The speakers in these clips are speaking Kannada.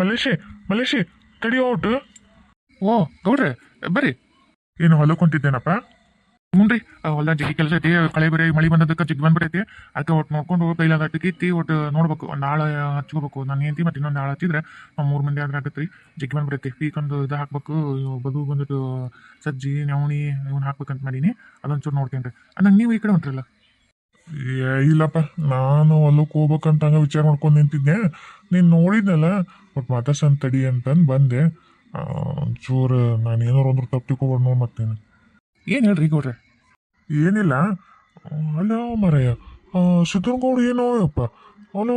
ಮಲೇಶಿ ಮಲೇಶಿ ತಡಿಯೋ ಔಟ್. ಓ ಗೌಡ್ರೆ ಬರ್ರಿ. ಏನು ಹೊಲಕ್ಕೆ ಹೊಂಟಿದ್ದೇನಪ್ಪ? ಹ್ಞೂ ಹೊಲ್ದಾಗ ಜಗ್ಗಿ ಕೆಲಸ ಐತಿ. ಕಳೆ ಬೇರೆ ಮಳೆ ಬಂದದಕ್ಕೆ ಜಿಗ್ ಬಂದ್ಬಿಟ್ಟೈತಿ. ಅದಕ್ಕೆ ಒಟ್ಟು ನೋಡ್ಕೊಂಡು ಕೈಲಾದ ಕಿತ್ತಿ ಒಟ್ಟು ನೋಡ್ಬೇಕು. ಒಂದು ಆಳು ಹಚ್ಕೋಬೇಕು. ನಾನು ಹೆಂಡತಿ ಮತ್ತೆ ಇನ್ನೊಂದು ಆಳು ಹಚ್ಚಿದ್ರೆ ನಾವು 3 ಮಂದಿ ಆದ್ರೆ ಆಗತ್ತೆ ರೀ. ಜಿಗ್ ಬಂದ್ಬಿಡೈತಿ. ಪೀಕೊಂದು ಇದು ಹಾಕ್ಬೇಕು. ಬದು ಬಂದ್ಬಿಟ್ಟು ಸಜ್ಜಿ ನವಣಿ ಇವನ್ನ ಹಾಕ್ಬೇಕಂತ ಮಾಡೀನಿ. ಅದೊಂಚೂರು ನೋಡ್ತೀನಿ ರೀ. ನಂಗೆ ನೀವು ಈ ಕಡೆ ಹೊಂಟ್ರಲ್ಲ? ಇಲ್ಲಪ್ಪ, ನಾನು ಹೊಲಕ್ಕೆ ಹೋಗ್ಬೇಕಂತ ಹಂಗೆ ವಿಚಾರ ಮಾಡ್ಕೊಂಡು ನಿಂತಿದ್ದೆ. ನೀನು ನೋಡಿದ್ನಲ್ಲ, ಒಟ್ಟು ಮಾತಾಡ್ಸನ್ ತಡಿ ಅಂತಂದು ಬಂದೆ. ಚೂರು ನಾನು ಏನಾರು ಒಂದು ತಪ್ಪು ತಿಳ್ಕೊಬಾರ್ದು ನೋಡಿ ಮತ್ತೆ ನೀನು. ಏನು ಹೇಳ್ರಿ ಗೌಡ್ರೆ? ಏನಿಲ್ಲ, ಅಲ್ಲ ಮರಯ್ಯ, ಸಿದ್ದನಗೌಡ ಏನೋ ಯಪ್ಪ, ಅವನು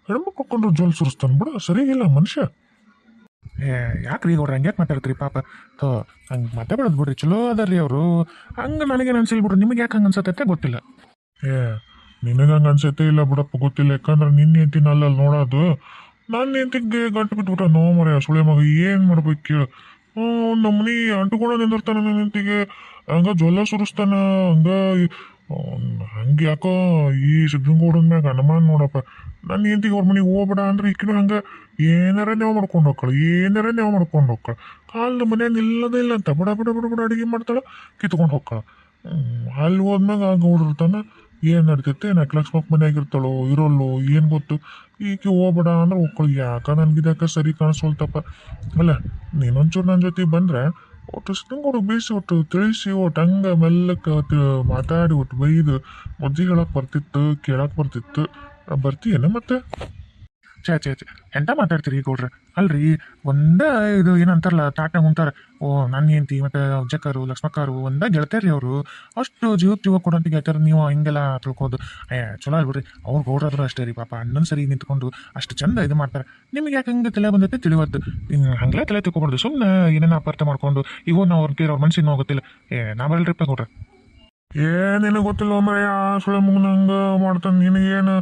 ಹೆಣ್ಮಕ್ಳು ಕೊಂಡ್ರು ಜೋಲ್ ಸುರಿಸ್ತಾನೆ ಬಿಡ, ಸರಿಗಿಲ್ಲ ಮನುಷ್ಯ. ಯಾಕ್ರಿ ಗೌಡ್ರೆ ಹಂಗ್ಯಾಕೆ ಮಾತಾಡ್ತೀರಿ ಪಾಪ? ಹಂಗೆ ಮಾತಾಡೋದು ಬಿಡ್ರಿ, ಚಲೋ ಅದಾರ್ರಿ ಅವರು. ಹಂಗೆ ನನಗೇನು ಅನ್ಸಿಲ್ಲ ಬಿಡ್ರಿ. ನಿಮಗೆ ಯಾಕೆ ಹಂಗೆ ಅನ್ಸತ್ತೆ ಗೊತ್ತಿಲ್ಲ. ನಿನಗೆ ಹಂಗೆ ಅನ್ಸತ್ತೆ ಇಲ್ಲ ಬಿಡಪ್ಪ, ಗೊತ್ತಿಲ್ಲ. ಯಾಕಂದ್ರೆ ನಿನ್ನ ಹೆಂಡತಿನ ಅಲ್ಲಲ್ಲಿ ನೋಡೋದು. ನನ್ನ ಹೆಂಡತಿಗೆ ಗಂಟು ಬಿಟ್ಬಿಟ್ಟ ನೋ ಮರಯ್ಯ ಸುಳೆ ಮಗ. ಏನು ಮಾಡ್ಬೇಕು ಕೇಳು? ನಮ್ಮನಿ ಅಂಟುಕೂಡ ನಿಂದಿರ್ತಾನ ನನ್ನ ಹೆಂಡತಿಗೆ. ಹಂಗ ಜ್ವಲ್ಲ ಸುರಿಸ್ತಾನ. ಹಂಗೆ ಯಾಕೋ ಈ ಸಿದ್ದನಗೌಡನ ಮ್ಯಾಗ ಅನುಮಾನ ನೋಡಪ್ಪ. ನನ್ನ ಹೆಂಡತಿಗೆ ಅವ್ರ ಮನೆಗೆ ಹೋಗ್ಬೇಡ ಅಂದ್ರೆ ಈಕಿನ ಹಂಗೆ ಏನಾರ ನೀವು ಮಾಡ್ಕೊಂಡು ಹೋಗ್ಕಳ, ಏನಾರ ನೀವು ಮಾಡ್ಕೊಂಡು ಹೋಗ್ಕಳ. ಕಾಲ್ದ ಮನ್ಯಾಗ ನಿಲ್ಲದೇ ಇಲ್ಲ ಅಂತ ಬಡ ಬಡ ಬಡ ಬಡ ಅಡುಗೆ ಮಾಡ್ತಾಳೆ, ಕಿತ್ಕೊಂಡು ಹೋಗ್ಕಳ. ಅಲ್ಲಿ ಹೋದ್ಮ್ಯಾಗ ಆ ಗೌಡ್ರು ಇರ್ತಾನ. ಏನು ನಡ್ತೈತೆ ನೆಕ್ಲೆಸ್ ಮಕ್ ಮನೆಯಾಗಿರ್ತಾಳೋ ಇರೋಲ್ಲೋ ಏನು ಗೊತ್ತು. ಈಕೆ ಹೋಗ್ಬೇಡ ಅಂದ್ರೆ ಹೋಗ್ಕೊಳ್ಳಿ. ಯಾಕ ನನ್ಗಿದಾಕ ಸರಿ ಕಾಣಿಸೋಲ್ತಪ್ಪ. ಅಲ್ಲ ನೀನೊಂಚೂರು ನನ್ನ ಜೊತೆ ಬಂದ್ರೆ ಒಟ್ಟು ಸಿದ್ದನಗೌಡ ಬೀಸಿ ಒಟ್ಟು ತಿಳಿಸಿ ಒಟ್ಟು ಹಂಗೆ ಮೆಲ್ಲಕ್ಕೆ ಮಾತಾಡಿ ಒಟ್ಟು ಬೈದು ಮುದ್ದಿ ಹೇಳಕ್ಕೆ ಬರ್ತಿತ್ತು, ಕೇಳಕ್ಕೆ ಬರ್ತಿತ್ತು. ಬರ್ತೀಯೇನ ಮತ್ತೆ? ಛೇ ಎಂತ ಮಾತಾಡ್ತೀರಿ ಗೌಡ್ರೆ? ಅಲ್ರಿ ಒಂದ ಇದು ಏನಂತಾರಲ್ಲ ತಾಟ್ನಾಗ ಉಂಟಾರ. ಓ ನನ್ನ ಹೆಂಡತಿ ಮತ್ತೆ ಅಜ್ಜಕ್ಕರು ಲಕ್ಷ್ಮಕ್ಕರು ಒಂದ ಗೆಳತಾರ್ರಿ ಅವರು. ಅಷ್ಟು ಜೀವ ಕೊಡಂತ ಗೆಳತಾರ ನೀವು ಹಿಂಗೆಲ್ಲ ತಿಳ್ಕೋದು ಚಲೋ ಅಲ್ಬಿಡ್ರಿ. ಅವ್ರು ಗೌಡ್ರಾದ್ರು ಅಷ್ಟೇ ರೀ ಪಾಪ. ಅಣ್ಣನ ಸರಿ ನಿಂತ್ಕೊಂಡು ಅಷ್ಟು ಚಂದ ಇದು ಮಾಡ್ತಾರೆ. ನಿಮ್ಗೆ ಯಾಕೆ ಹಂಗೆ ತಲೆ ಬಂದೈತೆ ತಿಳಿವದ್ದು. ಹಂಗೆಲ್ಲ ತಲೆ ತಿಳ್ಕೊಬಾರ್ದು. ಸುಮ್ಮನೆ ಏನೇನು ಅಪಾರ್ಥ ಮಾಡ್ಕೊಂಡು ಇವು ನಾವು ಅವ್ರ ಕೇಳಿ ಅವ್ರ ಮನ್ಸಿಗೆ ಹೋಗುತ್ತಿಲ್ಲ. ನಾ ಬರಲ್ರಿಪ್ಪ ಗೌಡ್ರೆ. ನಿನಗೆ ಗೊತ್ತಿಲ್ಲ ಮರೆಯ ಸುಳೆ ಮುಗಿನ ಹಂಗೆ ಮಾಡ್ತಾನೆ. ನಿನಗೇನು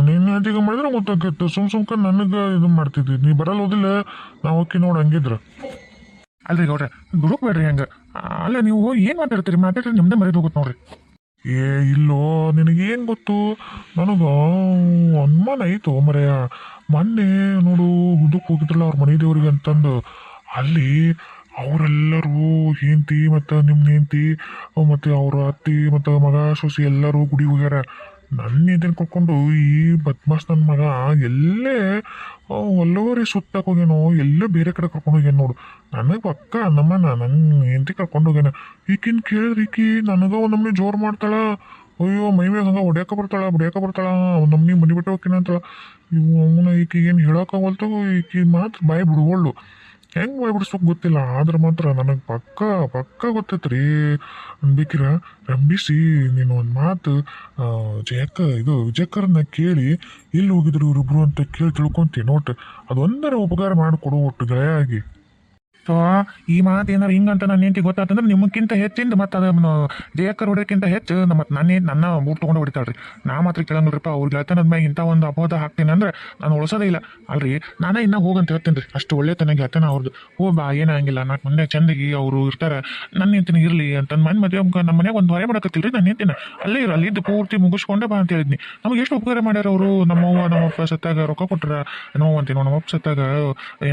ನಿನ್ನ ಹೆಂಡತಿಗೆ ಮಾಡಿದ್ರೆ ಗೊತ್ತಾಗಿತ್ತು. ಸುಮ್ಕ ನನಗೆ ಇದು ಮಾಡ್ತಿದ್ವಿ. ನೀ ಬರಲ್ಲ ಓದಿಲ್ಲ ನಾವು ಹೋಗಿ ನೋಡಿ ಹಂಗಿದ್ರು. ಅಲ್ರಿ ಗೌಡ್ರೆ ದುಡುಕ್ಬೇಡ್ರಿ ಹಂಗೆ. ಅಲ್ಲ ನೀವು ಏನು ಮಾತಾಡ್ತೀರಿ? ಮಾತಾಡ್ರಿ ನಿಮ್ದೇ ಮರ್ಯಾದೆ ಹೋಗುತ್ತೆ ನೋಡ್ರಿ. ಇಲ್ಲೋ ನಿನಗೇನು ಗೊತ್ತು, ನನಗೆ ಅನುಮಾನ ಐತು ಮರೆಯ. ಮೊನ್ನೆ ನೋಡು ಇದಕ್ಕೆ ಹೋಗಿದ್ರಲ್ಲ ಅವ್ರ ಮನೆ ದೇವ್ರಿಗೆ ಅಂತಂದು, ಅಲ್ಲಿ ಅವರೆಲ್ಲರೂ ಹೆಂಡತಿ ಮತ್ತು ನಿಮ್ಮ ಹೆಂಡತಿ ಮತ್ತು ಅವ್ರ ಅತ್ತಿ ಮತ್ತು ಮಗ ಸೊಸಿ ಎಲ್ಲರೂ ಗುಡಿಗೆ ಹೋಗ್ಯಾರ. ನನ್ನ ಹೆಂಡತಿನ ಕರ್ಕೊಂಡು ಈ ಬದ್ಮಾಸ್ ನನ್ನ ಮಗ ಎಲ್ಲೇ ಒಲ್ಲವರಿ ಸುತ್ತಕ್ಕೆ ಹೋಗ್ಯಾನೋ, ಎಲ್ಲೇ ಬೇರೆ ಕಡೆ ಕರ್ಕೊಂಡು ಹೋಗ್ಯಾನ ನೋಡು. ನನಗೆ ಪಕ್ಕ ನಮ್ಮನ ನನ್ನ ಹೆಂಡತಿ ಕರ್ಕೊಂಡು ಹೋಗ್ಯಾನ. ಈಕಿನ ಕೇಳಿದ್ರೆ ಈಕಿ ನನಗೆ ಒಂದು ನಮ್ಮನೆ ಜೋರು ಮಾಡ್ತಾಳ. ಅಯ್ಯೋ ಮೈಮ್ಯಾಗ ಹಂಗೆ ಹೊಡ್ಯಾಕ ಬರ್ತಾಳ ನಮ್ಮನೆ ಮನೆ ಬಿಟ್ಟು ಹೋಗ್ತೀನಿ ಅಂತಾಳ. ಇವು ಅವನ ಈಕಿಗೆ ಏನು ಹೇಳೋಕ್ಕಾಗಲ್ತು. ಈಕಿ ಮಾತ್ರ ಬಾಯಿ ಬಿಡ್ವಳ್ಳು. ಹೆಂಗೆ ಬಾಯಿ ಬಿಡಿಸ್ಬೇಕು ಗೊತ್ತಿಲ್ಲ. ಆದ್ರೆ ಮಾತ್ರ ನನಗೆ ಪಕ್ಕ ಗೊತ್ತೈತೆ ರೀ. ಅನ್ಬೇಕಿರ ರಂಬಿಸಿ ನೀನು ಒಂದು ಮಾತು ವಿಜಯಕರನ್ನ ಕೇಳಿ ಎಲ್ಲಿ ಹೋಗಿದ್ರು ಇವರಿಬ್ರು ಅಂತ ಕೇಳಿ ತಿಳ್ಕೊಂತೀನಿ ನೋಟ್. ಅದೊಂದರ ಉಪಕಾರ ಮಾಡಿಕೊಡು ಒಟ್ಟು ಗೆಳೆಯಾಗಿ. ಸೊ ಈ ಮಾತು ಏನಾರು ಹಿಂಗಂತ ನನ್ನ ಹೆಂಡತಿ ಗೊತ್ತಾತಂದ್ರೆ ನಿಮಗಿಂತ ಹೆಚ್ಚಿಂದ ಮತ್ತು ಅದನ್ನು ಜಯಕ್ಕರ್ ಹೊಡೆಯೋಕ್ಕಿಂತ ಹೆಚ್ಚು ನನ್ನ ಬೂಟ್ ತೊಗೊಂಡು ಹೊಡಿತಾಳ್ರಿ. ನಾ ಮಾತ್ರ ಕೇಳಂಗಿಲ್ರಿಪ್ಪ. ಅವ್ರಿಗೆ ಹೇಳ್ತಾನದ ಮ್ಯಾಗ ಇಂಥ ಒಂದು ಅಪವಾದ ಹಾಕ್ತೀನಿ ಅಂದ್ರೆ ನಾನು ಉಳಿಸೋದೇ ಇಲ್ಲ ಅಲ್ರಿ. ನಾನೇ ಇನ್ನೂ ಹೋಗಂತ ಹೇಳ್ತೀನಿ ರೀ. ಅಷ್ಟು ಒಳ್ಳೆತನಾಗಿ ಹೇಳ್ತಾನೆ ಅವ್ರದ್ದು. ಬಾ ಏನಾಗಿಲ್ಲ 4 ಮಂದಿ ಚಂದಾಗಿ ಅವರು ಇರ್ತಾರೆ. ನನ್ನ ಹೆಂಡತಿನ ಇರಲಿ ಅಂತಂದು ಮದುವೆ ನಮ್ಮ ಮನೆಯಾಗ ಒಂದು ಹೊರೆ ಮಾಡಕತ್ತಿಲ್ರಿ. ನನ್ನ ಹೆಂಡತಿನ ಅಲ್ಲೇ ಇರೋ ಅಲ್ಲಿದ್ದು ಪೂರ್ತಿ ಮುಗಿಸ್ಕೊಂಡೆ ಬಾ ಅಂತ ಹೇಳಿದ್ನಿ. ನಮಗೆ ಎಷ್ಟು ಉಪಕಾರ ಮಾಡ್ಯಾರ ಅವರು. ನಮ್ಮಪ್ಪ ಸತ್ತಾಗ ರೊಕ್ಕ ಕೊಟ್ರ ನೋವು ಅಂತೀವಿ. ನಮ್ಮಪ್ಪ ಸತ್ತಾಗ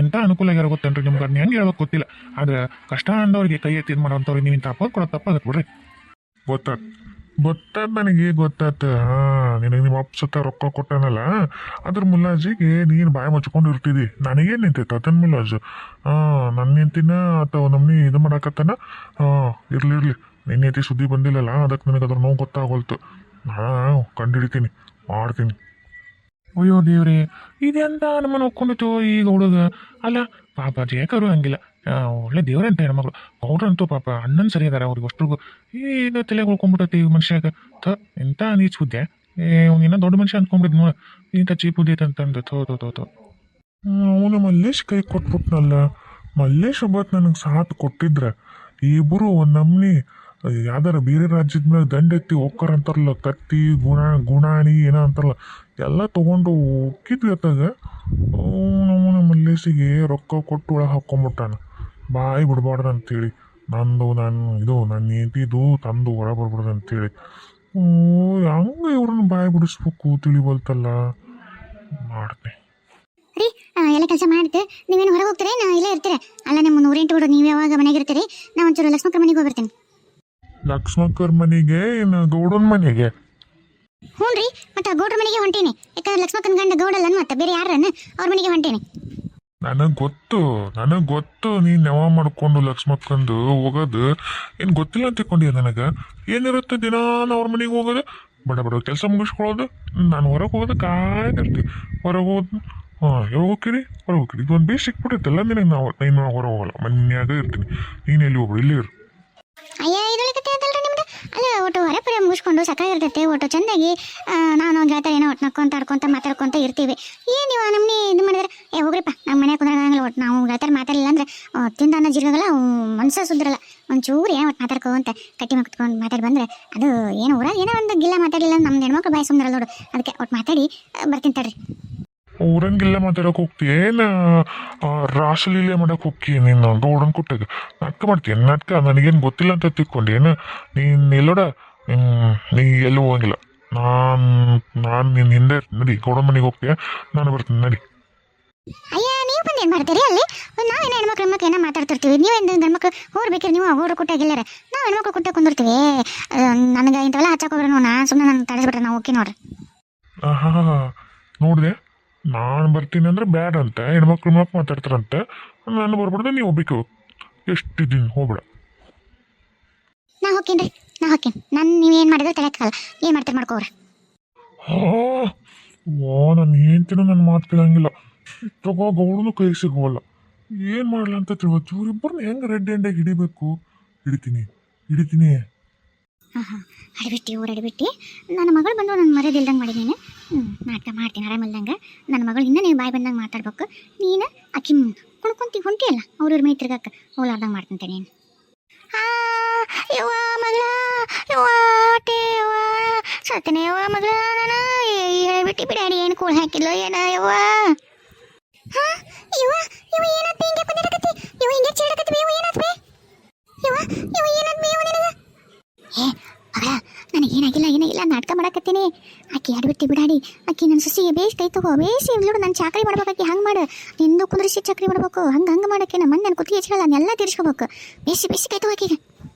ಎಂಥ ಅನುಕೂಲ ಆಗ್ಯಾರ ಗೊತ್ತೇನ್ರಿ ನಿಮ್ಗೆ. ಅದನ್ನ ಹೆಂಗೆ ಹೇಳ್ಬೇಕು ಗೊತ್ತಿಲ್ಲ. ಆದ್ರೆ ಕಷ್ಟ ಅಂದವ್ರಿಗೆ ಕೈ ಎತ್ತಿದ್ ಮಾಡೋಂಥವ್ರಿಗೆ ನೀವು ಇಂಥ ಅಪೋದ್ ಕೊಡೋ ತಪ್ಪಾಗತ್ತೆ ಬಿಡ್ರಿ. ಗೊತ್ತಾದ ನನಗೆ ಗೊತ್ತಾತ. ನಿನಗೆ ನಿಮ್ಮ ಅಪ್ಪ ಸತ್ತ ರೊಕ್ಕ ಕೊಟ್ಟಾನಲ್ಲ, ಅದ್ರ ಮುಲಾಜಿಗೆ ನೀನು ಬಾಯಿ ಮುಚ್ಕೊಂಡು ಇರ್ತಿದ್ದಿ. ನನಗೇನು ನಿಂತೈತೆ ಅದನ್ನ ಮುಲಾಜು. ನನ್ನ ನಿಂತಿನ ಅಥವಾ ನಮ್ಮನಿ ಇದು ಮಾಡಾಕತ್ತಾನ. ಇರ್ಲಿ ನಿನ್ನ ಐತಿ ಸುದ್ದಿ ಬಂದಿಲ್ಲಲ್ಲ, ಅದಕ್ಕೆ ನನಗೆ ಅದ್ರ ನೋವು ಗೊತ್ತಾಗೋಲ್ತು. ನಾನು ಕಂಡುಹಿಡಿತೀನಿ, ಮಾಡ್ತೀನಿ. ಅಯ್ಯೋ ದೇವ್ರಿ, ಇದೆಂತ ನಮ್ಮನ್ನು ಒಪ್ಕೊಂಡಿತ್ತು ಈಗ ಹುಡುಗ. ಅಲ್ಲ ಪಾಪ ಜಯಕರು ಹಂಗಿಲ್ಲ, ಒಳ್ಳೆ ದೇವ್ರೆ ಅಂತ ಹೆಣ್ಮಗಳು. ಅವ್ರಂತೂ ಪಾಪ ಅಣ್ಣನ ಸರಿ ಅದಾರ. ಅವ್ರಿಗೆ ಅಷ್ಟ್ರಿಗೂ ಈಗ ತಲೆ ಉಳ್ಕೊಂಡ್ಬಿಟ್ಟೈತಿ ಈ ಮನುಷ್ಯಾಗ. ಎಂತ ನೀಚ್ ಬುದ್ಧಿ. ಅವ್ನಿನ್ನ ದೊಡ್ಡ ಮನುಷ್ಯ ಅಂದ್ಕೊಂಡ್ಬಿಡ್ ನೋಡ. ಇಂಥ ಚೀಪ್ ಬುದ್ಧಿ ಅಂತಂದು ಥೋ. ಅವನು ಮಲ್ಲೇಶ್ ಕೈ ಕೊಟ್ಬಿಟ್ನಲ್ಲ. ಮಲ್ಲೇಶ್ ಒಬ್ಬತ್ತು ನನಗೆ ಸಾಥ್ ಕೊಟ್ಟಿದ್ರೆ ಇಬ್ಬರು ಒಂದು ನಮ್ನಿ ಯಾವ್ದಾರ ಬೇರೆ ರಾಜ್ಯದ ಮೇಲೆ ದಂಡೆತ್ತಿ ಹೋಗ್ತಾರ ಅಂತಾರಲ್ಲ, ಕತ್ತಿ ಗುಣಾಣಿ ಏನೋ ಅಂತಾರಲ್ಲ, ಎಲ್ಲ ತೊಗೊಂಡು ಹೋಗಿದ್ವಿ ಅತ್ತಾಗ. ನಮ್ಮ ಮಲ್ಲೇಶಿಗೆ ರೊಕ್ಕ ಕೊಟ್ಟು ಒಳಗೆ ಹಾಕ್ಕೊಂಬಿಟ್ಟಾನ. ಬಾಯಿ ಬಿಡ್ಬಾರ್ದು ಅಂತೇಳಿ ನನ್ನ ಹೆಂಡತಿದು ತಂದು ಹೊರ ಬರ್ಬಾರ್ದು ಅಂತೇಳಿ. ಹಂಗೆ ಇವ್ರನ್ನ ಬಾಯಿ ಬಿಡಿಸ್ಬೇಕು ತಿಳಿವಲ್ತಲ್ಲ. ಮಾಡ್ತೀನಿ. ಕೆಲಸ ಮಾಡಿದ್ದು ನೀವೇನು ಹೊರಗೆ ಹೋಗ್ತೀರಿ ನಾ ಇಲ್ಲೇ ಇರ್ತೀರಿ ಅಲ್ಲ ನಿಮ್ಮ ನೂರೆಂಟು ಹುಡುಗ ನೀವು ಯಾವಾಗ ಮನೆಗೆ ಇರ್ತೀರಿ ನಾ ಒಂಚೂರು ಲಕ್ಷ್ಮಕ್ಕರ ಮನೆಗೆ ಹೋಗ್ಬರ್ತೀನಿ ಲಕ್ಷ್ಮಕ್ಕರ್ ಮನೆಗೆ ಇನ್ನು ಗೌಡನ ಮನೆಗೆ? ಹ್ಞೂ ರೀ ಮತ್ತೆ ಗೌಡ್ರ ಮನೆಗೆ ಹೊಂಟೀನಿ ಯಾಕಂದ್ರೆ ಲಕ್ಷ್ಮಕ್ಕನ ಗಂಡ ಗೌಡಲ್ಲ ಮತ್ತೆ ಬೇರೆ ಯಾರನ್ನ ಅವ್ರ ಮನೆಗೆ ಹೊಂಟೀನಿ ನನಗೆ ಗೊತ್ತು ನೀನು ನೆವ ಮಾಡ್ಕೊಂಡು ಲಕ್ಷ್ಮಕ್ಕಂದು ಹೋಗೋದು ಏನು ಗೊತ್ತಿಲ್ಲ ಅಂತ ತಿಳ್ಕೊಂಡಿಯ ನನಗೆ. ಏನಿರುತ್ತೆ ದಿನ ಅವ್ರ ಮನೆಗೆ ಹೋಗೋದು, ಬಡ ಬಡ ಕೆಲಸ ಮುಗಿಸ್ಕೊಳ್ಳೋದು, ನಾನು ಹೊರಗೆ ಹೋಗೋದು ಕಾಯ್ದಿರ್ತೀವಿ. ಹೊರಗೆ ಹೋದ್ ಯಾವಾಗ ಹೋಗ್ತೀರಿ? ಹೊರಗೆ ಹೋಗ್ತೀರಿ. ಇದೊಂದು ಬೇಸ್ ಸಿಕ್ಬಿಟ್ಟಿರ್ತಲ್ಲ ನಿನಗೆ. ನೀನು ಹೊರಗೆ ಹೋಗಲ್ಲ, ಮನ್ಯಾಗ ಇರ್ತೀನಿ. ನೀನು ಎಲ್ಲಿ ಹೋಗ್ಬಿಡು, ಇಲ್ಲೇ ಇರು. ಅಯ್ಯ ಇದೊಳ್ಳೆ ಕತೆ ಅಂತಲ್ರಿ ನಿಮ್ದು. ಅಲ್ಲ ಒಟ್ಟು ಹೊರಪುರ ಮುಗಿಸ್ಕೊಂಡು ಸಕಾಗಿರ್ತೈತೆ ಒಟ್ಟು ಚೆಂದಾಗಿ ನಾನು ಗೆಳತರ ಏನೋ ಒಟ್ಟು ನಕ್ಕೊಂತ ಆಡ್ಕೊಂತ ಮಾತಾಡ್ಕೊಂತ ಇರ್ತೀವಿ. ಏನು ನೀವು ನಮ್ಮನೆ ಇದು ಮಾಡಿದ್ರೆ ಹೋಗ್ರಿಪ್ಪ ನಮ್ಮ ಮನೆ ಕುಂದ್ರಾಗಂಗಿಲ್ಲ. ಒಟ್ಟು ನಾವು ಗೆಳತರ ಮಾತಾಡಲಿಲ್ಲ ಅಂದ್ರೆ ತಿಂದ ಅನ್ನ ಜಿರ್ಗಲ್ಲ ಮನ್ಸ ಸುದ್ರಲ್ಲ. ಒಂಚೂರು ಏನೋ ಒಟ್ಟು ಮಾತಾಡ್ಕೊಂತ ಕಟ್ಟಿ ಮಕ್ತ್ಕೊಂಡು ಮಾತಾಡಿ ಬಂದ್ರೆ ಅದು ಏನೋ ಊರಾಗ ಏನೋ ಒಂದು ಗಿಲ್ಲ ಮಾತಾಡಿಲ್ಲ ನಮ್ಮ ಹೆಣ್ಮಕ್ಳು ಬಾಯಿ ಸುಂದರಲ್ಲ ನೋಡು. ಅದಕ್ಕೆ ಒಟ್ಟು ಮಾತಾಡಿ ಬರ್ತೀನಿ ತಡ್ರಿ. ಊರಂಗೆಲ್ಲ ಮಾತಾಡಕ್ಕೆ ಹೋಗ್ತೀಯ ಏನು? ರಾಸಲೀಲೆ ಮಾಡಕ್ಕೆ ಹೋಗ್ತೀಯ ನೀನು ಗೌಡನ್ ಕೊಟ್ಟಾಗ? ನಾಟಕ ಮಾಡ್ತೀಯ ನಾಟಕ? ನನಗೇನು ಗೊತ್ತಿಲ್ಲ ಅಂತ ತಿಳ್ಕೊಂಡು ಏನು ನೀನು ಎಲ್ಲೋಡ? ನೀ ಎಲ್ಲೂ ಹೋಗಂಗಿಲ್ಲ. ನಾನು ನಿನ್ನ ಹಿಂದೆ ನಡಿ, ಗೌಡನ ಮನೆಗೆ ಹೋಗ್ತೀಯ, ನಾನು ಬರ್ತೀನಿ ನಡಿ. ಅಯ್ಯ ನೀವು ಬಂದು ಏನು ಮಾಡ್ತೀರಿ ಅಲ್ಲಿ? ನಾವೇನು ಹೆಣ್ಮಕ್ಳು ಏನೋ ಮಾತಾಡ್ತಿರ್ತೀವಿ, ನೀವೇನು ಗಂಡ್ಮಕ್ಳು ಹೋಗ್ಬೇಕ್ರಿ. ನೀವು ಗೌಡ್ರು ಕೊಟ್ಟಾಗಿಲ್ಲರ ನಾವು ಹೆಣ್ಮಕ್ಳು ಕೊಟ್ಟ ಕುಂದಿರ್ತೀವಿ. ನನಗೆ ಇಂಥವೆಲ್ಲ ಹಚ್ಚಕೋಗ್ರಿ ನಾ ಸುಮ್ಮನೆ ನಾನು ತಡೆಸ್ಬಿಟ್ರೆ ನಾವು ಓಕೆ ನೋಡ್ರಿ. ನೋಡಿದೆ, ನಾನು ಬರ್ತೀನಿ ಅಂದ್ರೆ ಬ್ಯಾಡ ಅಂತ ಹೆಣ್ಮಕ್ಳು ಮಾತಾಡ್ತಾರಂತೆ. ನಾನು ಬರ್ಬಿಡ್ದೆ, ನೀವು ಹೋಗ್ಬೇಕು. ಎಷ್ಟಿದ್ದೀನಿ ಹೋಗ್ಬೇಡ. ನಾ ಹೋಗ್ತೀನಿ ನಾನು ನೀವೇನು ಮಾಡಿದ್ರೆ ತಡೆಯಕ್ಕಾಗಲ್ಲ. ಏನು ಮಾಡ್ತೀರಿ ಮಾಡ್ಕೋವ್ರಿ. ನಾನು ಹೇಳ್ತೀನೋ ನನ್ನ ಮಾತು ಕೇಳಂಗಿಲ್ಲ. ತಗೋ ಗೌಡನು ಕೈ ಸಿಗೋಲ್ಲ. ಏನು ಮಾಡಲ್ಲ ಅಂತ ತಿಳ್ಬೋದು. ಇವರಿಬ್ಬರನ್ನ ಹೆಂಗೆ ರೆಡ್ ಹ್ಯಾಂಡಾಗಿ ಹಿಡಿಬೇಕು? ಹಿಡಿತೀನಿ. ಹಾಂ ಅಡಿಬಿಟ್ಟು ಊರು ಅಡಿಬಿಟ್ಟು ನನ್ನ ಮಗಳು ಬಂದು ನನ್ನ ಮರ್ಯಾದಿಲ್ದಂಗೆ ಮಾಡಿ ನೀನು ನಾಟಕ ಮಾಡ್ತೀನಿ ಆರಾಮಿಲ್ದಂಗೆ. ನನ್ನ ಮಗಳು ಇನ್ನೂ ನೀವು ಬಾಯಿ ಬಂದಂಗೆ ಮಾತಾಡ್ಬೇಕು. ನೀನು ಅಕ್ಕಿ ಕುಣ್ಕೊಂತಿ ಹೊಂಟಿಯಲ್ಲ ಅವ್ರ ಮೈ ತಿರ್ಗಕ್ಕೆ ಹೋಲಾರ್ದಂಗೆ ಮಾಡ್ತಂತೆ ನೀನು. ಯವ್ವ ಮಗಳ ಯವ್ವ ಟೇ ಯವ್ವ ಸತ್ತನೆ ಯವ್ವ ಮಗಳ ನಾನು ಹೇಳ್ಬಿಟ್ಟು ಬಿಡಾಡಿ ಏನು ಕೂಳ್ ಹಾಕಿಲ್ಲ ಏನ ಯವ್ವ. ಹಾಂ ಯವ್ವ ಏನಾತ್ ಹಿಂಗೆ ಬಂದಿರಕತ್ತಿ? ಯವ್ವ ಹಿಂಗೆ ಚೇಡಕತ್ತಿ ಯವ್ವ ಏನಾತ್ಬೇ? ಯವ್ವ ಏನಾತ್ಬೇ ಯವ್ವ ನಿನಗೆ? ಏ ಮಗಳ ನನಗೇನಾಗಿಲ್ಲ ನಾಟಕ ಮಾಡಕತ್ತೀನಿ. ಆಕೆ ಆಡ್ಬಿಟ್ಟು ಬಿಡಾಡಿ ಆಕೆ ನನ್ನ ಸೊಸಿಗೆ ಬೇಸ್ ಕೈ ತಗೋ ಬೇಸಿ ನೋಡು ನಾನು ಚಾಕರಿ ಮಾಡ್ಬೇಕಾಕಿ ಹಂಗೆ ಮಾಡು. ನಿಂದು ಕುಂದ್ರಿಸಿ ಚಕ್ರಿ ಮಾಡ್ಬೇಕು ಹಂಗೆ ಮಾಡಕ್ಕೆ ನಮ್ಮ ನನ್ನ ಕುತ್ತಿಗೆ ಹೆಚ್ಚಿಲ್ಲ ಅದನ್ನೆಲ್ಲ ತೀರಿಸ್ಕೋಬೇಕು. ಬೇಸಿ ಕೈ ತಗೋ ಆಕೆಗೆ.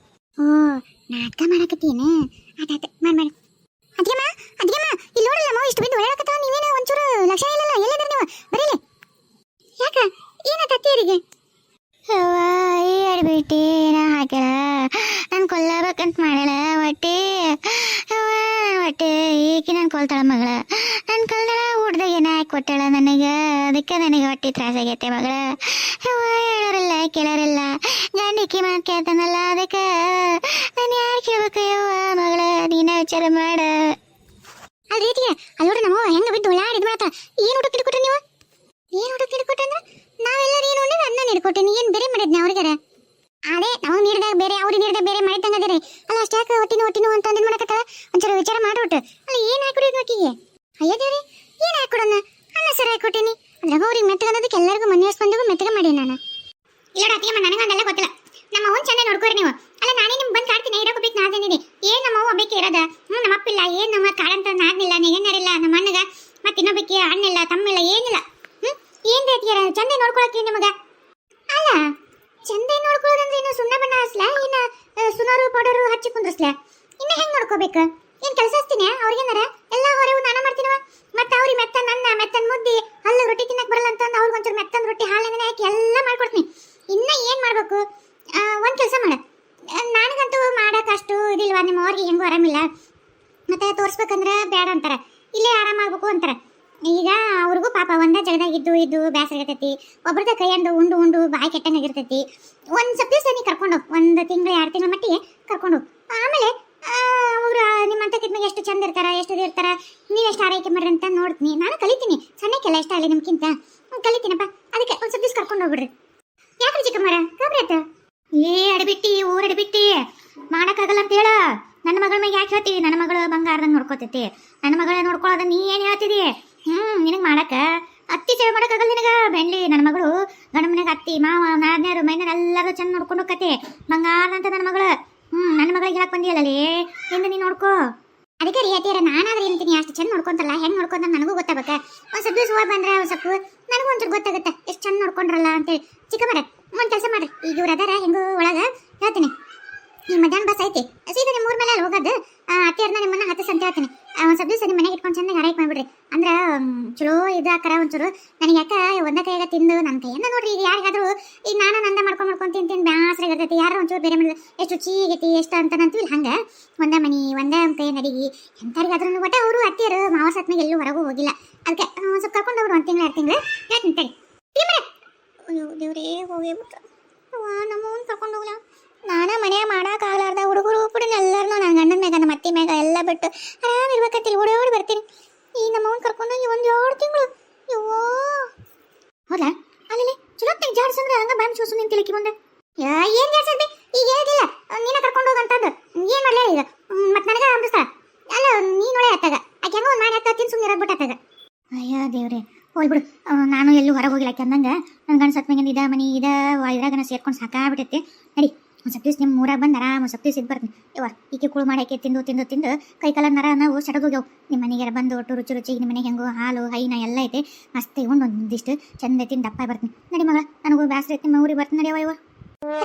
ಓ ನಾಟಕ ಮಾಡಕತ್ತೀನಿ. ಆಯ್ತು ಮಾಡಿ ಅದ್ಯಮ್ಮ ಇಲ್ಲಿ ನೋಡಲ್ಲ ಇಷ್ಟು ಬಿದ್ದು ಒಳ್ಳೆಕತ್ತ. ನೀವೇನು ಒಂಚೂರು ಲಕ್ಷಣ ಇಲ್ಲಲ್ಲ. ಎಲ್ಲಿದ್ರೆ ನೀವು ಬರೀಲಿ ಯಾಕ ಏನಾಯ್ತು ಅತ್ತಿಯರಿಗೆ? ಆಡ್ಬಿಟ್ಟು ನಾ ಹಾಕ್ಯಾಳ ನಾನು ಕೊಲ್ಲಬೇಕಂತ ಮಾಡ್ಯಾಳ. ಹೊಟ್ಟೆ ಈಕಿ ನಾನು ಕೊಲ್ತಾಳ ಮಗಳ. ನನ್ನ ಕೊಲ್ದಾಳ ಊಟದಾಗ ಏನ ಹಾಕಿ ಕೊಟ್ಟಾಳ ನನಗೆ. ಅದಕ್ಕೆ ನನಗೆ ಹೊಟ್ಟೆ ತ್ರಾಸಾಗೈತೆ ಮಗಳ. ಹೇಳೋರಿಲ್ಲ ಕೇಳೋರಿಲ್ಲ. ಗಂಡಿಕ್ಕಿ ಮಾತು ಕೇಳ್ತಾನಲ್ಲ ಅದಕ್ಕೆ ನಾನು ಯಾರು ಕೇಳ್ಬೇಕು ಯವ್ವ ಮಗಳ? ನೀನೇ ವಿಚಾರ ಮಾಡ. ಅಲ್ಲ ರೀತಿಗೆ ಅಲ್ಲೋಡ್ರಿ ನಮ್ಮ ಹೆಂಗೆ ಬಿದ್ದು ಒಳ್ಳಾಡಿದ್ ಮಾತಾ. ಏನು ಊಟಕ್ಕೆ ಹಿಡ್ಕೊಟ್ರಿ ನೀವು? ಏನು ಊಟಕ್ಕೆ ಹಿಡ್ಕೊಟ್ರಿ ಅಂದ್ರೆ ನಾವೆಲ್ಲರೂ ಏನು ಉಂಡ್ರೆ ಅದನ್ನ ಹಿಡ್ಕೊಟ್ಟೇನಿ. ಏನು ಬೇರೆ ಮಾಡಿದ್ನಿ ಅವ್ರಿಗಾರ? ಅದೇ ನಾವು ನೀರ್ದಾಗ ಬೇರೆ ಅವ್ರಿಗೆ ನೀರ್ದಾಗ ಬೇರೆ ಮಾಡಿದಂಗ ಅದೇ. ಅಲ್ಲ ಅಷ್ಟಾಕ ಹೊಟ್ಟಿನೂ ಅಂತ ಅಂದಿನ ಮಾಡಕತ್ತಾಳ. ಒಂಚೂರು ವಿಚಾರ ಮಾಡ್ಬಿಟ್ಟು ಅಲ್ಲ ಏನು ಹಾಕೊಡಿದ್ ಆಕಿಗೆ? ಅಯ್ಯ ದೇವ್ರಿ ಏನು ಹಾಕೊಡೋಣ? ಅನ್ನ ಸರ ಹಾಕೊಟ್ಟೇನಿ. ಅದ್ರಾಗ ಅವ್ರಿಗೆ ಮೆತ್ತಗನ್ನೋದಕ್ಕೆ ಎಲ್ಲರಿಗೂ ಮನೆ ಹೊಸ್ಕೊಂಡಾಗೂ ಮೆತ್ತಗ ಮಾಡಿ ನಾನು. ಇಲ್ಲ ಅತ್ತಿಯಮ್ಮ ನನಗಂದೆಲ್ಲ ಗೊತ್ತಿಲ್ಲ. ನಮ್ಮ ಅವ್ವನ್ ಚಂದ ನೋಡ್ಕೋರಿ ನೀವು. ಅಲ್ಲ ನಾನೇ ನಿಮ್ಗೆ ಬಂದು ಕಾಡ್ತೀನಿ ಇರೋಕೆ ಬೇಕು ನಾದೇನಿದೆ. ಏನು ನಮ್ಮ ಅವ್ವ ಒಬ್ಬಕ್ಕೆ ಇರೋದ? ನಮ್ಮ ಅಪ್ಪಿಲ್ಲ ಏನು ನಮ್ಮ ಕಾಡಂತ ನಾದ್ನಿಲ್ಲ ನೆಗಣ್ಣರಿಲ್ಲ. ನಮ್ಮ ಅಣ್ಣಗ ಮತ್ತೆ ಇನ್ನೊಬ್ಬಕ್ಕೆ ಅಣ್ಣಿಲ್ಲ ತಮ್ಮಿಲ್ಲ ಏನಿಲ್ಲ. ಏನ್ ರೀತಿಯಾರ ಚಂದ ನೋಡ್ಕೊಳಕ್ಕೆ ನಿಮಗ? ಅಲ್ಲ ಚಂದ ನೋಡ್ಕೊಳ್ಳೋದಂದ್ರೆ ಇನ್ನು ಸುಣ್ಣ ಬಣ್ಣ ಹಚ್ಲ ಇನ್ನು ಸುನಾರು ಪೌಡರು ಹಚ್ಚಿ ಕುಂದ್ರಸ್ಲ ಇನ್ನು ಹೆಂಗ್ ನೋಡ್ಕೋಬೇಕು? ಏನ್ ಕೆಲಸ ಹಚ್ತೀನಿ ಅವ್ರಿಗೇನಾರ ಎಲ್ಲ ಹೊರವು ನಾನು ಮಾಡ್ತೀನವ. ಮತ್ತೆ ಅವ್ರಿಗೆ ಮೆತ್ತನ್ ಮುದ್ದಿ ಹಲ್ಲು ರೊಟ್ಟಿ ತಿನ್ನಕ್ ಬರಲ್ಲ ಅಂತಂದು ಅವ್ರಿಗೆ ಒಂಚೂರು ಮೆತ್ತನ್ ರೊಟ್ಟಿ ಹಾಲಿನ ಹಾಕಿ ಎಲ್ಲ ಮಾಡ್ಕೊಡ್ತೀನಿ. ಇನ್ನ ಏನ್ ಮಾಡ್ಬೇಕು? ಒಂದ್ ಕೆಲಸ ಮಾಡ. ನನಗಂತೂ ಮಾಡಕ್ ಅಷ್ಟು ಇದಿಲ್ವಾ. ನಿಮ್ಮ ಅವ್ರಿಗೆ ಹೆಂಗೂ ಆರಾಮಿಲ್ಲ ಮತ್ತೆ ತೋರ್ಸ್ಬೇಕಂದ್ರೆ ಬೇಡ ಅಂತಾರ. ಇಲ್ಲೇ ಆರಾಮಾಗ್ಬೇಕು ಅಂತಾರ. ಈಗ ಅವ್ರಿಗೂ ಪಾಪ ಒಂದ ಜಗದಾಗಿದ್ದು ಬೇಸರ ಆಗತೈತಿ. ಒಬ್ರದ ಕೈಯಂದು ಉಂಡು ಬಾಯಿ ಕೆಟ್ಟಂಗಾಗಿರ್ತೈತಿ. ಒಂದು ಸ್ವಲ್ಪ ದಿವಸ ನೀ ಕರ್ಕೊಂಡು 1 ತಿಂಗಳು 2 ತಿಂಗಳ ಮಟ್ಟಿಗೆ ಕರ್ಕೊಂಡು ಆಮೇಲೆ ಅವರು ನಿಮ್ಮಂತ ಕಿತ್ಮಗೆ ಎಷ್ಟು ಚಂದ ಇರ್ತಾರ ಎಷ್ಟು ಇರ್ತಾರ ನೀವೆಷ್ಟು ಆರೈಕೆ ಮಾಡ್ರಿ ಅಂತ ನೋಡ್ತೀನಿ. ನಾನು ಕಲಿತೀನಿ. ಸಣ್ಣಕ್ಕೆಲ್ಲ ಇಷ್ಟ ಆಗಲಿ ನಿಮ್ಗಿಂತ ಕಲಿತೀನಪ್ಪ. ಅದಕ್ಕೆ ಒಂದು ಸ್ವಲ್ಪ ದಿವಸ ಕರ್ಕೊಂಡು ಹೋಗ್ಬಿಡ್ರಿ. ಯಾಕ್ರಿ ಚಿಕ್ಕಮ್ಮರ ಗಾಬ್ರಿ ಅಡಬಿಟ್ಟಿ ಊರ್ ಅಡಬಿಟ್ಟಿ ಮಾಡಕ್ಕಾಗಲ್ಲ ಅಂತ ಹೇಳ. ನನ್ನ ಮಗಳ ಮ್ಯಾಗ ಯಾಕೆ ಹೇಳ್ತೀವಿ? ನನ್ನ ಮಗಳು ಬಂಗಾರದಂಗೆ ನೋಡ್ಕೋತೈತಿ. ನನ್ನ ಮಗಳ ನೋಡ್ಕೊಳ್ಳೋದ ನೀ ಏನು ಹೇಳ್ತಿದಿ? ನಿನಗೆ ಮಾಡಕ್ಕ ಅತ್ತಿ ಸೇವೆ ಮಾಡೋಕ್ಕಾಗಲ್ಲ ನಿನಗ. ಬೆಳ್ಳಿ ನನ್ನ ಮಗಳು ಗಂಡ ಮನೆಗೆ ಅತ್ತಿ ಮಾವ ನಾದ್ನ್ಯಾರು ಮೈನಾರು ಎಲ್ಲರೂ ಚಂದ ನೋಡ್ಕೊಂಡು ಹೋಗತ್ತೆ. ಬಂಗಾರದಂತ ನನ್ನ ಮಗಳು. ನನ್ನ ಮಗಳಿಗೆ ಹೇಳಕ್ ಬಂದಿಯಲ್ಲೇ ಎಂದು ನೀನು ನೋಡ್ಕೋ. ಅದಕ್ಕೆ ರೀ ಅತ್ತಿಯರ ನಾನಾದ್ರೆ ಏನಂತೀನಿ ಅಷ್ಟು ಚಂದ ನೋಡ್ಕೊಂತಲ್ಲ ಹೆಂಗೆ ನೋಡ್ಕೊಂತ ನನಗೂ ಗೊತ್ತಾಗಬೇಕ. ಒಂದು ಸ್ವಲ್ಪ ದಿವಸ ದಿವಸ ಹೋಗಿ ಬಂದ್ರೆ ಒಂದ್ ಸ್ವಲ್ಪ ನನಗೂ ಒಂಚೂರು ಗೊತ್ತಾಗುತ್ತೆ ಎಷ್ಟು ಚಂದ ನೋಡ್ಕೊಂಡ್ರಲ್ಲ ಅಂತೇಳಿ. ಚಿಕ್ಕಮ್ಮರ ಒಂದ್ ಕೆಲಸ ಮಾಡ್ರಿ, ಈಗ ಇವ್ರು ಅದಾರ ಹೆಂಗೋ ಒಳಗ ಹೇಳ್ತೀನಿ. ಈ ಮಧ್ಯಾಹ್ನ ಬಸ್ ಐತಿ, ಸೀದಾ ನಿಮ್ಮ ಊರ್ ಮೇಲೆ ಅಲ್ಲಿ ಹೋಗೋದು. ಅತ್ತಿಯರ್ನ ನಿಮ್ಮನ್ನ ಹತ್ತಿಸ್ ಅಂತ ಹೇಳ್ತೀನಿ. ಒಂದ್ ಸ್ವಲ್ಪ ದಿವಸ ನಿಮ್ಮ ಮನೆಗೆ ಇಟ್ಕೊಂಡು ಚಂದ ಹರೈಕ್ ಮಾಡ್ಬಿಡ್ರಿ. ಅಂದ್ರೆ ಚಲೋ ಇದು ಆಕಾರ ಒಂಚೂರು. ನನಗೆ ಯಾಕ ಒಂದ ಕೈಯಾಗ ತಿಂದು ನನ್ನ ಕೈಯನ್ನ ನೋಡ್ರಿ. ಈಗ ಯಾರಿಗಾದ್ರೂ ಈಗ ನಾನು ನಂದ ಮಾಡ್ಕೊಂಡು ತಿಂತೀನಿ ಬ್ಯಾಸರ ಇರ್ತೈತಿ. ಯಾರು ಒಂಚೂರು ಬೇರೆ ಮಾಡಿದ್ರೆ ಎಷ್ಟು ರುಚಿಗೈತಿ ಎಷ್ಟು ಅಂತ ಅಂತೀವಿ. ಹಂಗೆ ಒಂದ ಮನಿ ಒಂದ ಕೈ ನಡಿಗೆ ಎಂಥವ್ರಿಗಾದ್ರೂ ಒಟ್ಟ ಅವರು ಅತ್ತಿಯರು ಮಾವ ಸತ್ನಾಗ ಎಲ್ಲೂ ಹೊರಗೂ ಹೋಗಿಲ್ಲ. ಅದಕ್ಕೆ ಒಂದ್ ಸ್ವಲ್ಪ ಕರ್ಕೊಂಡು ಹೋಗ್ರು 1 ತಿಂಗಳು 2 ತಿಂಗಳು ಹೇಳ್ತೀನಿ ತಡಿ. ಅಯ್ಯೋ ದೇವ್ರೇ ಹೋಗಿಬಿಟ್ರ ನಮ್ಮವನ್ ಕರ್ಕೊಂಡು ಹೋಗ್ಲ. ನಾನ ಮನ್ಯಾಗ ಮಾಡಕ್ಕಾಗಲಾರ್ದ ಹುಡುಗರು ಬಿಡಿನ ಎಲ್ಲರೂ ನನ್ನ ಗಂಡನ ಮ್ಯಾಗ ನಮ್ಮ ಅತ್ತೆ ಮ್ಯಾಗ ಎಲ್ಲ ಬಿಟ್ಟು ಆರಾಮ್ ಇರ್ಬೇಕಂತಿಲ್ಲ ಓಡೋಡಿ ಬರ್ತೀನಿ. ಈ ನಮ್ಮವನ್ ಕರ್ಕೊಂಡೋಗಿ 1-2 ತಿಂಗಳು ಇವೋ ಹೌದಾ ಅಲ್ಲಿ ಚಲೋತ್ನಾಗ ಜಾಡ್ಸಂದ್ರೆ ಹಂಗ ಬ್ಯಾಮ್ ಚೂಸು ನಿಂತ ತಿಳಕಿ ಬಂದೆ. ಏನ್ ಜಾಡ್ಸದ್ವಿ ಈಗ ಹೇಳಿಲ್ಲ ನೀನ ಕರ್ಕೊಂಡು ಹೋಗಂತಂದು ಏನ್ ಮಾಡ್ಲಿ ಈಗ ಮತ್ ನನಗ ಅಂಬಿಸ್ತಾಳ ಅಲ್ಲ ನೀನ್ ಒಳ್ಳೆ ಹತ್ತಾಗ ಆಕೆ ಹೆಂಗ ಒಂದ್ ಮಾಡಿ ಹತ್ತ ತಿನ್ ಸುಮ್ಮನೆ ಇರೋದ್ ಬಿಟ್ಟಾಗ. ಅಯ್ಯ ದೇವ್ರೆ ಹೋಗ್ಬಿಡು. ನಾನು ಎಲ್ಲೂ ಹೊರಗೆ ಹೋಗಿಲ್ಲ ಅಂದಂಗ ನನ್ನ ಗಂಡ ಸತ್ ಮ್ಯಾಗಿಂದ ಇದ ಮನಿ ಇದ್ರಾಗ ನಾ ಸೇರ್ಕೊಂಡು ಸಾಕಾಗ್ಬಿಟ್ಟೈತಿ. ನಡಿ ಒಂದು ಸ್ವಲ್ಪ ದಿವ್ಸ ನಿಮ್ಮ ಊರಾಗ ಬಂದು ಆರಾಮ ಸ್ವಲ್ಪ ದಿವ್ಸ ಇದ್ದು ಬರ್ತೀನಿ. ಇವ ಈಕೆ ಕುಳು ಮಾಡಕ್ಕೆ ತಿಂದು ಕೈ ಕಾಲ ನರ ನಾವು ಸಡಗೋಗ್ಯಾವ. ನಿಮ್ಮ ಮನೆಗೆ ಬಂದು ಒಟ್ಟು ರುಚಿ ನಿಮ್ಮ ಮನೆಗೆ ಹೆಂಗೋ ಹಾಲು ಹೈನ ಎಲ್ಲ ಐತೆ ಮಸ್ತ್ ಇವ್ನು ಒಂದಿಷ್ಟು ಚಂದ ತಿಂದು ದಪ್ಪ ಬರ್ತೀನಿ. ನಡಿ ಮಗ ನನಗೂ ಬ್ಯಾಸ್ರ ಐತಿ ನಿಮ್ಮ ಊರಿಗೆ ಬರ್ತೀನಿ. ನಡಿಯವ ಇವ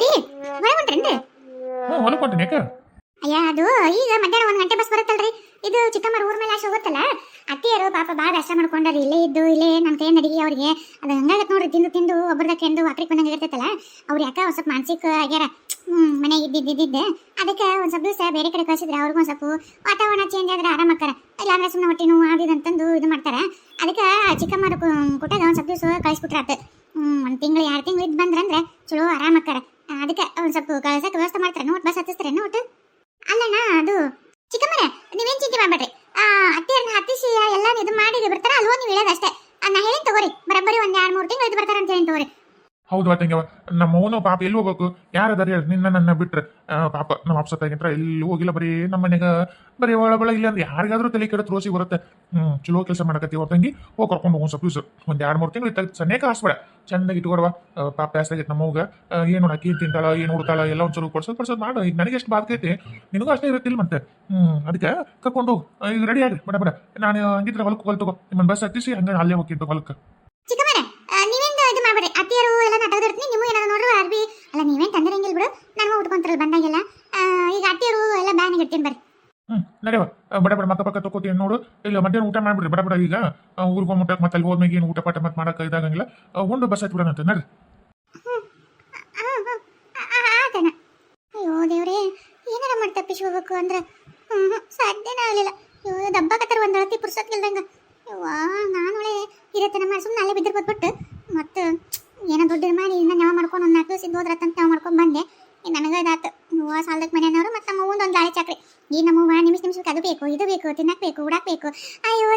ರೀ ಹೊರಗೊಂಡ್ರೇನ್ರಿ? ಹೊಲಕೊಂತೀನಿ ಯಾಕೆ? ಅಯ್ಯ ಅದು ಈಗ ಮಧ್ಯಾಹ್ನ 1 ಗಂಟೆ ಬಸ್ ಬರುತ್ತಲ್ರಿ. ಇದು ಚಿಕ್ಕಮ್ಮರ ಊರ್ ಮೇಲೆ ಆಶೆ ಹೋಗುತ್ತಲ್ಲ. ಅತ್ತಿಯರು ಪಾಪ ಭಾಳ ಬೇಸ ಮಾಡ್ಕೊಂಡ್ರಿ. ಇಲ್ಲೇ ಇದ್ದು ಇಲ್ಲೇ ನನ್ನ ಕೈ ನಡಿಗೆ ಅವ್ರಿಗೆ ಅದು ಹಂಗಾಗತ್ತೆ ನೋಡ್ರಿ. ತಿಂದು ಒಬ್ಬರದಕ್ಕೆಂದು ವಾಕ್ರಿಗೆ ಬಂದಂಗೆ ಇರ್ತೈತಲ್ಲ. ಅವ್ರು ಯಾಕೆ ಒಂದು ಸ್ವಲ್ಪ ಮಾನಸಿಕ ಆಗ್ಯಾರ. ಮನೆಗೆ ಇದ್ದಿದ್ದೆ ಅದಕ್ಕೆ ಒಂದು ಸ್ವಲ್ಪ ದಿವಸ ಬೇರೆ ಕಡೆ ಕಳಿಸಿದ್ರೆ ಅವ್ರಿಗೂ ಒಂದು ಸ್ವಲ್ಪ ವಾತಾವರಣ ಚೇಂಜ್ ಆದ್ರೆ ಆರಾಮಾಕ್ಕಾರ. ಇಲ್ಲಾಂದ್ರೆ ಸುಮ್ಮನೆ ಹೊಟ್ಟೆ ನೋವು ಆದಿದಂತಂದು ಇದು ಮಾಡ್ತಾರೆ. ಅದಕ್ಕೆ ಚಿಕ್ಕಮ್ಮರು ಕೊಟ್ಟಾಗ ಒಂದು ಸ್ವಲ್ಪ ದಿವಸ ಕಳಿಸ್ಬಿಟ್ರಾತ. 1 ತಿಂಗಳು 2 ತಿಂಗಳು ಇದ್ದು ಬಂದ್ರಂದ್ರೆ ಚಲೋ ಆರಾಮಾಕ್ಕಾರ. ಅದಕ್ಕೆ ಒಂದು ಸ್ವಲ್ಪ ಕಳ್ಸಕ್ಕೆ ವ್ಯವಸ್ಥೆ ಮಾಡ್ತಾರೆ. ನೋಟ್ ಬಸ್ ಹತ್ತಿಸ್ತಾರೆ ನೋಟ್ ಅಲ್ಲಣ್ಣ. ಅದು ಚಿಕ್ಕಮ್ಮರ ನೀವೇನು ಚಿಂತೆ ಮಾಡ್ಬೇಡ್ರಿ. ಅತ್ತಿಯರ್ನ ಹತ್ತಿಸಿ ಎಲ್ಲ ಇದು ಮಾಡಿ ಬರ್ತಾರ ಅಲ್ವೋ ನೀವು ಹೇಳೋದಷ್ಟೇ. ನಾ ಹೇಳಿ ತಗೋರಿ ಬರೋಬ್ಬರಿ 1-2-3 ತಿಂಗಳು ಇದು ಬರ್ತಾರ ಅಂತ ಹೇಳಿ ತಗೋರಿ. ಹೌದು ತಂಗವ, ನಮ್ಮ ಅವನು ಪಾಪ ಎಲ್ಲಿ ಹೋಗ್ಬೇಕು? ಯಾರದಾರ ಹೇಳಿ ನನ್ನ ಬಿಟ್ರೆ ಪಾಪ ನಮ್ಮ ಅಪ್ಸತ್ತಾಗಿಂತ್ರ ಎಲ್ಲಿ ಹೋಗಿಲ್ಲ. ಬರೀ ನಮ್ಮ ಮನೆಗ ಬರೀ ಒಳಬಳ ಇಲ್ಲ ಅಂದ್ರೆ ಯಾರಿಗಾದ್ರೂ ತಲೆ ಕೆಡ ರೋಸಿ ಬರುತ್ತೆ. ಚಲೋ ಕೆಲಸ ಮಾಡಕತ್ತೀವ ತಂಗಿ. ಹೋಗಿ ಕರ್ಕೊಂಡು ಹೋಗೋ ಸ್ವಲ್ಪ ದಿವಸ 1-2-3 ತಿಂಗಳು ಇತ್ತ ಸನೇಕ ಹಾಸ್ಬೇಡ. ಚಂದಾಗಿ ಇಟ್ಕೊಡ್ವಾ. ಪಾಪ ಜಾಸ್ತಿ ನಮ್ಮ ಅವ್ಗ ಏನು ಅಕ್ಕಿ ತಿಂತಾಳ ಏನು ಉಡ್ತಾಳ ಎಲ್ಲ ಒಂಚೂರು ಕೊಡ್ಸೋದು ಮಾಡು. ಈಗ ನನಗೆ ಎಷ್ಟು ಬಾದ್ಕೈತಿ ನಿನಗೂ ಅಷ್ಟೇ ಇರುತ್ತಿಲ್ಲ ಮತ್ತೆ. ಅದಕ್ಕೆ ಕರ್ಕೊಂಡು ಹೋಗು. ಈಗ ರೆಡಿ ಆಗ್ರಿ ಬಡ ನಾನು ಹಂಗಿದ್ರೆ ಹೊಲಕ್ಕೆ ಹೋಗಲ್ ತಗೋ. ನಿಮ್ಮನ್ನು ಬಸ್ ಹತ್ತಿಸಿ ಹಂಗೆ ಅಲ್ಲೇ ಹೋಗಿದ್ದು ಹೊಲಕ್ಕೆ. ಚಿಕ್ಕಮ್ಮರ ನೀವೇನು ಇದು ಮಾಡ್ಬೇಡ್ರಿ. ಅತ್ತಿಯರು ಎಲ್ಲ ನಾಟಕದಿರ್ತೀನಿ. ನೀವು ಏನಾದ್ರು ನೋಡ್ರು ಅರ್ಬಿ ಅಲ್ಲ ನೀವೇನು ತಂದಿರಂಗಿಲ್ಲ ಬಿಡು. ನನಗೂ ಉಟ್ಕೊಂತಾರಲ್ಲ ಬಂದಾಗೆಲ್ಲ. ಈಗ ಅತ್ತಿಯರು ಎಲ್ಲ ಬ್ಯಾನಿಗೆ ಇಡ್ತೀನಿ ಬರ್ರಿ. ನಡೆಯವ ಬಡ ಮಕ್ಕ ಪಕ್ಕ ತಗೋತೀನಿ ನೋಡು. ಇಲ್ಲ ಮಧ್ಯಾಹ್ನ ಊಟ ಮಾಡ್ಬಿಡ್ರಿ ಬಡ ಈಗ ಊರಿಗೆ ಹೋಗ್ಬಿಟ್ಟಕ್ಕೆ ಮತ್ತೆ ಅಲ್ಲಿ ಹೋದ್ಮೇಲೆ ಏನು ಊಟ ಪಾಠ ಮತ್ತೆ ಮಾಡಕ್ಕೆ ಇದಾಗಂಗಿಲ್ಲ. ಉಂಡು ಬಸ್ ಹತ್ಬಿಡೋಣ ಅಂತ ನಡ್ರಿ. ಆತನ ಅಯ್ಯೋ ದೇವ್ರೇ ಏನಾರ ಮಾಡಿ ತಪ್ಪಿಸಿ ಹೋಗ್ಬೇಕು ಅಂದ್ರೆ ಸಾಧ್ಯನೇ ಆಗಲಿಲ್ಲ. ಅಯ್ಯೋ ದಬ್ಬಕತ್ತಾರ ಒಂದು ಅಳತಿ ಪುರ್ಸೋದ್ಗಿಲ್ದಂಗ. ಯವ್ವಾ ನಾನು ಒಳ್ಳೆ ಇರತ್ತೆ ನಮ್ಮ ಸುಮ್ಮನೆ ಅಲ್ಲೇ ಬಿದ್ದಿರ್ಬೋದು ಬಿಟ್ಟು ಮತ್ತೆ ಏನೋ ದೊಡ್ಡ ಮಾಡಿ ಇನ್ನೂ ನಾವು ಮಾಡ್ಕೊಂಡು 1-4 ದಿವಸ ಇದ್ದು ಹೋದ್ರತ್ತಂತ ನಾವು ಮಾಡ್ಕೊಂಡು ಬಂದೆ. ನನಗೆ ಇದಾತು. ಹೂವು ಸಾಲದಕ್ಕೆ ಮನೆಯವರು ಮತ್ತು ನಮ್ಮ ಒಂದು ಗಾಳಿ ಚಾಕ್ರಿ. ಈ ನಮ್ಮವ್ವ ನಿಮಿಷಕ್ಕೆ ಅದು ಬೇಕು ಇದು ಬೇಕು ತಿನ್ನಕ್ಕೆ ಬೇಕು ಉಡಾಕ್ ಬೇಕು. ಅಯ್ಯೋ